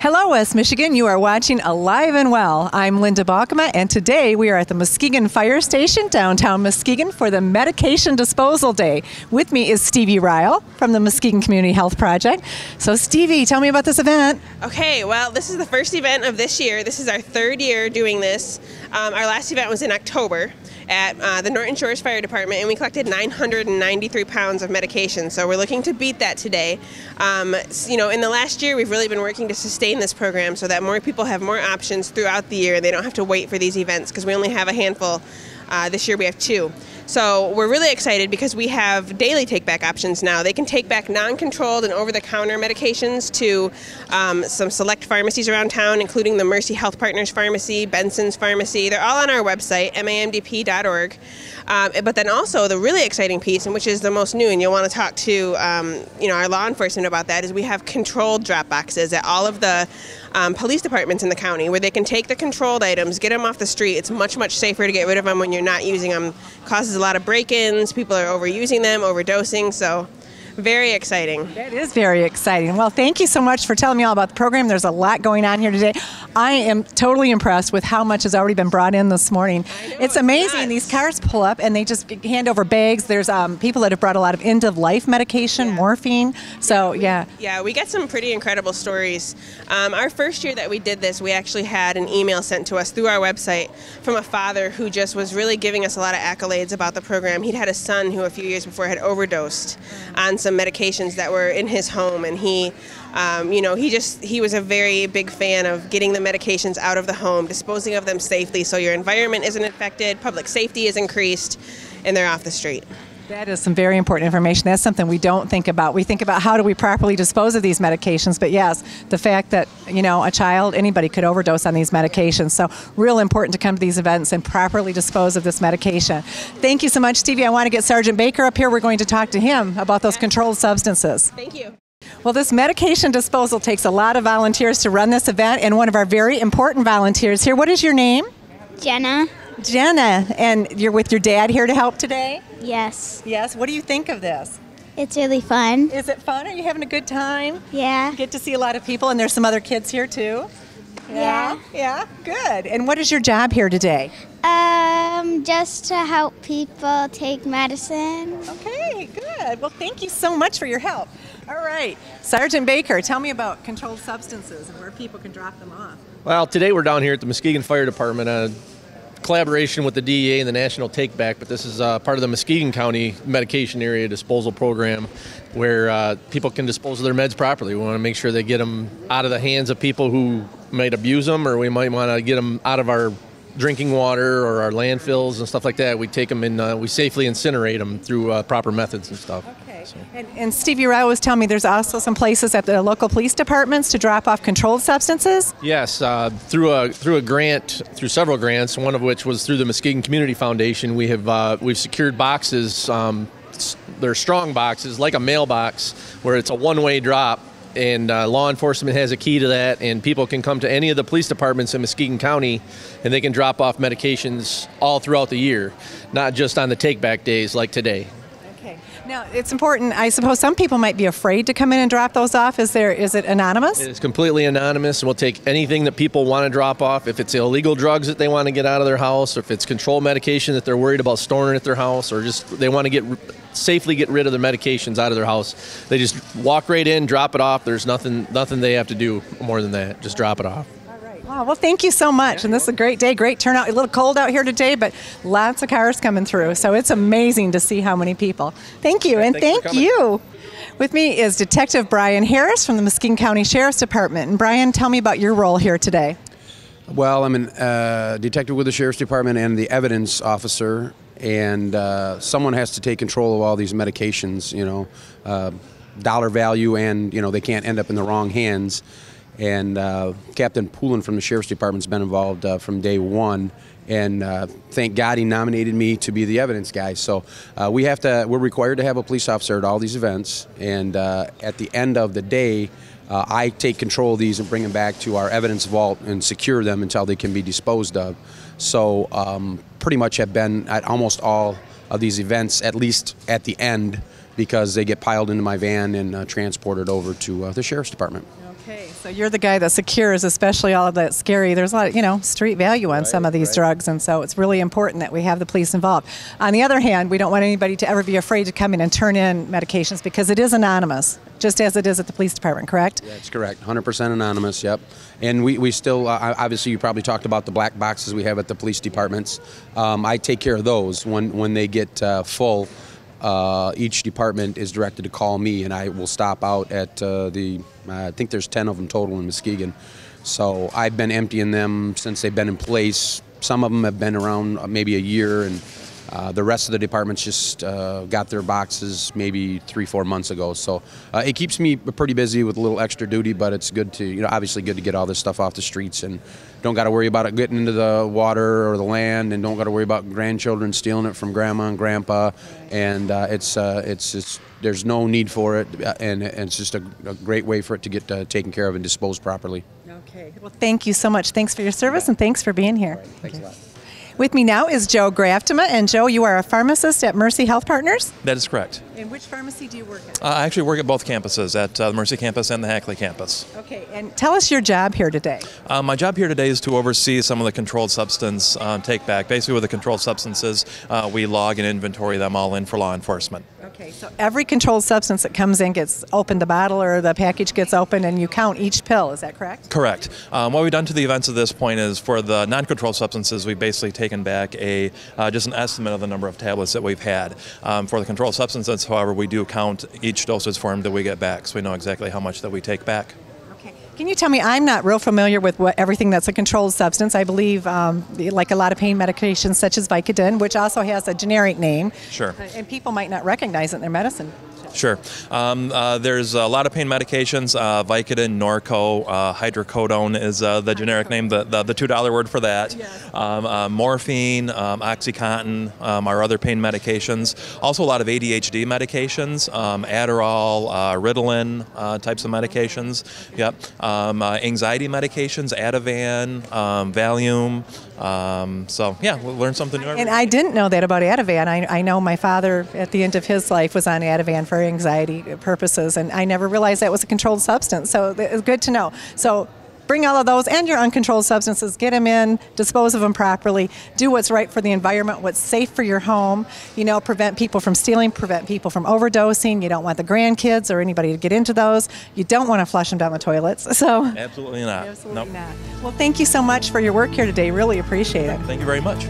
Hello, West Michigan. You are watching Alive and Well. I'm Lynda Balkema, and today we are at the Muskegon Fire Station, downtown Muskegon, for the Medication Disposal Day. With me is Stevi Riel from the Muskegon Community Health Project. So, Stevie, tell me about this event. Okay, well, this is the first event of this year. This is our third year doing this. Our last event was in October at the Norton Shores Fire Department, and we collected 993 pounds of medication. So we're looking to beat that today. In the last year, we've really been working to sustain this program so that more people have more options throughout the year. They don't have to wait for these events because we only have a handful. This year we have 2. So we're really excited because we have daily take-back options now. They can take back non-controlled and over-the-counter medications to some select pharmacies around town, including the Mercy Health Partners Pharmacy, Benson's Pharmacy. They're all on our website, mamdp.org. But then also the really exciting piece, and which is the most new, and you'll want to talk to our law enforcement about that, is we have controlled drop boxes at all of the police departments in the county where they can take the controlled items, get them off the street. It's much, much safer to get rid of them when you're not using them. Causes a lot of break-ins. People are overusing them, overdosing. So very exciting. That is very exciting. Well, thank you so much for telling me all about the program. There's a lot going on here today. I am totally impressed with how much has already been brought in this morning. It's amazing. Nuts. These cars pull up and they just hand over bags. There's people that have brought a lot of end-of-life medication, morphine. So, yeah. We get some pretty incredible stories. Our first year that we did this, we actually had an email sent to us through our website from a father who just was really giving us a lot of accolades about the program. He'd had a son who a few years before had overdosed on some medications that were in his home, and he was a very big fan of getting the medications out of the home, disposing of them safely so your environment isn't affected, public safety is increased, and they're off the street. That is some very important information. That's something we don't think about. We think about how do we properly dispose of these medications, but yes, the fact that, a child, anybody could overdose on these medications. So real important to come to these events and properly dispose of this medication. Thank you so much, Stevie. I want to get Sgt Baker up here. We're going to talk to him about those controlled substances. Thank you. Well, this medication disposal takes a lot of volunteers to run this event, and one of our very important volunteers here. What is your name? Jenna. Jenna, and you're with your dad here to help today? Yes. Yes. What do you think of this? It's really fun. Is it fun? Are you having a good time? Yeah. You get to see a lot of people, and there's some other kids here too? Yeah. Yeah, good. And what is your job here today? Just to help people take medicine. Okay, good. Well, thank you so much for your help. All right. Sgt Baker, tell me about controlled substances and where people can drop them off. Well, today we're down here at the Muskegon Fire Department on collaboration with the DEA and the National Take Back, but this is part of the Muskegon County Medication Area Disposal Program where people can dispose of their meds properly. We want to make sure they get them out of the hands of people who might abuse them, or we might want to get them out of our drinking water or our landfills and stuff like that. We take them and we safely incinerate them through proper methods and stuff. Okay. So. And Stevie Riel was telling me there's also some places at the local police departments to drop off controlled substances? Yes, through several grants, one of which was through the Muskegon Community Foundation. We've secured boxes. They're strong boxes, like a mailbox, where it's a one-way drop. And law enforcement has a key to that, and people can come to any of the police departments in Muskegon County, and they can drop off medications all throughout the year, not just on the take-back days like today. Okay. Now, it's important, I suppose some people might be afraid to come in and drop those off. Is it anonymous? It's completely anonymous. We'll take anything that people want to drop off. If it's illegal drugs that they want to get out of their house, or if it's controlled medication that they're worried about storing at their house, or just they want to safely get rid of their medications out of their house, they just walk right in, drop it off. There's nothing they have to do more than that. Just drop it off. Wow, well, thank you so much. And this is a great day, great turnout. A little cold out here today, but lots of cars coming through. So it's amazing to see how many people. Thank you, and thank you. With me is Detective Brian Harris from the Muskegon County Sheriff's Department. And Brian, tell me about your role here today. Well, I'm a detective with the Sheriff's Department and the evidence officer. And someone has to take control of all these medications, dollar value, and, they can't end up in the wrong hands. And Captain Poulin from the Sheriff's Department's been involved from day one, and thank God he nominated me to be the evidence guy. So we're required to have a police officer at all these events, and at the end of the day, I take control of these and bring them back to our evidence vault and secure them until they can be disposed of. So pretty much have been at almost all of these events, at least at the end, because they get piled into my van and transported over to the Sheriff's Department. Okay, So you're the guy that secures, especially all of that scary. There's a lot of, street value on some of these drugs, and so it's really important that we have the police involved. On the other hand, we don't want anybody to ever be afraid to come in and turn in medications because it is anonymous, just as it is at the police department, correct? That's correct. 100% anonymous, yep. And we still, obviously you probably talked about the black boxes we have at the police departments. I take care of those when they get full. Each department is directed to call me, and I will stop out at I think there's 10 of them total in Muskegon. So I've been emptying them since they've been in place. Some of them have been around maybe a year, and the rest of the departments just got their boxes maybe 3-4 months ago. So it keeps me pretty busy with a little extra duty, but it's good to, obviously good to get all this stuff off the streets and don't got to worry about it getting into the water or the land, and don't got to worry about grandchildren stealing it from grandma and grandpa. And it's there's no need for it, and it's just a great way for it to get taken care of and disposed properly. Okay. Well, thank you so much. Thanks for your service, and thanks for being here. Right. Thanks a lot. With me now is Joe Graftema, and Joe, you are a pharmacist at Mercy Health Partners? That is correct. And which pharmacy do you work at? I actually work at both campuses, at the Mercy campus and the Hackley campus. Okay, and tell us your job here today. My job here today is to oversee some of the controlled substance take-back. Basically, with the controlled substances, we log and inventory them all in for law enforcement. Okay, so every controlled substance that comes in gets opened, the bottle or the package gets opened, and you count each pill, is that correct? Correct. What we've done to the events at this point is, for the non-controlled substances, we've basically taken back just an estimate of the number of tablets that we've had. For the controlled substances, however, we do count each dosage form that we get back, so we know exactly how much that we take back. Okay. Can you tell me, I'm not real familiar with everything that's a controlled substance. I believe like a lot of pain medications such as Vicodin, which also has a generic name. Sure. And people might not recognize it in their medicine. Sure. There's a lot of pain medications. Vicodin, Norco, hydrocodone is the generic name, the $2 word for that. Yes. Morphine, OxyContin are other pain medications. Also a lot of ADHD medications, Adderall, Ritalin types of medications. Yep. Anxiety medications, Ativan, Valium. So yeah, we'll learn something new every And day. I didn't know that about Ativan. I know my father at the end of his life was on Ativan for anxiety purposes, and I never realized that was a controlled substance. So it's good to know. So bring all of those and your uncontrolled substances, get them in, dispose of them properly, do what's right for the environment, what's safe for your home, prevent people from stealing, prevent people from overdosing. You don't want the grandkids or anybody to get into those. You don't want to flush them down the toilets. So Absolutely not. Absolutely Nope. not. Well, thank you so much for your work here today. Really appreciate it. Thank you very much.